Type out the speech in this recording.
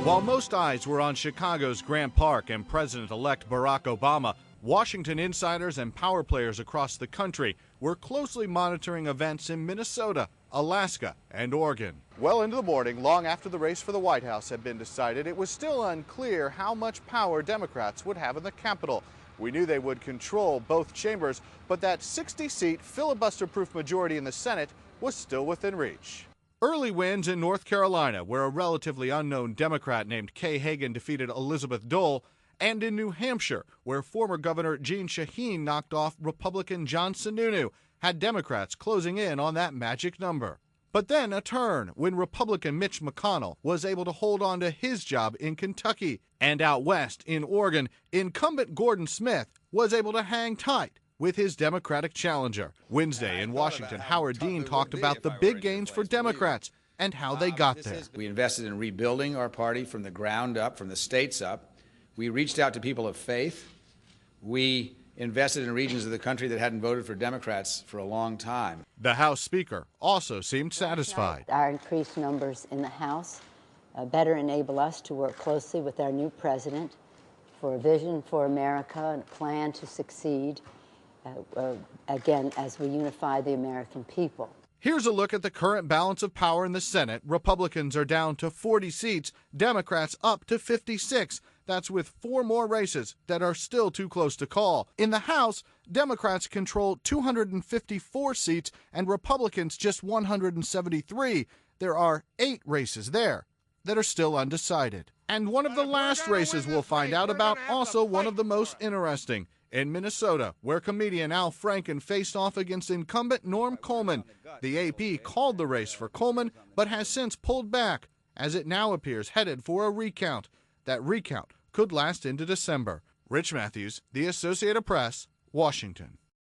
While most eyes were on Chicago's Grant Park and President-elect Barack Obama, Washington insiders and power players across the country were closely monitoring events in Minnesota, Alaska, and Oregon. Well into the morning, long after the race for the White House had been decided, it was still unclear how much power Democrats would have in the Capitol. We knew they would control both chambers, but that 60-seat filibuster-proof majority in the Senate was still within reach. Early wins in North Carolina, where a relatively unknown Democrat named Kay Hagan defeated Elizabeth Dole, and in New Hampshire, where former Governor Jeanne Shaheen knocked off Republican John Sununu, had Democrats closing in on that magic number. But then a turn when Republican Mitch McConnell was able to hold on to his job in Kentucky. And out west in Oregon, incumbent Gordon Smith was able to hang tight with his Democratic challenger. Wednesday in Washington, Howard Dean talked about the big gains for Democrats and how they got there. We invested in rebuilding our party from the ground up, from the states up. We reached out to people of faith. We invested in regions of the country that hadn't voted for Democrats for a long time. The House Speaker also seemed satisfied. Our increased numbers in the House better enable us to work closely with our new president for a vision for America and a plan to succeed, again, as we unify the American people. Here's a look at the current balance of power in the Senate. Republicans are down to 40 seats, Democrats up to 56. That's with 4 more races that are still too close to call. In the House, Democrats control 254 seats and Republicans just 173. There are 8 races there that are still undecided. And one of the last races we'll find out about, also one of the most interesting. In Minnesota, where comedian Al Franken faced off against incumbent Norm Coleman. The AP called the race for Coleman, but has since pulled back, as it now appears headed for a recount. That recount could last into December. Rich Matthews, The Associated Press, Washington.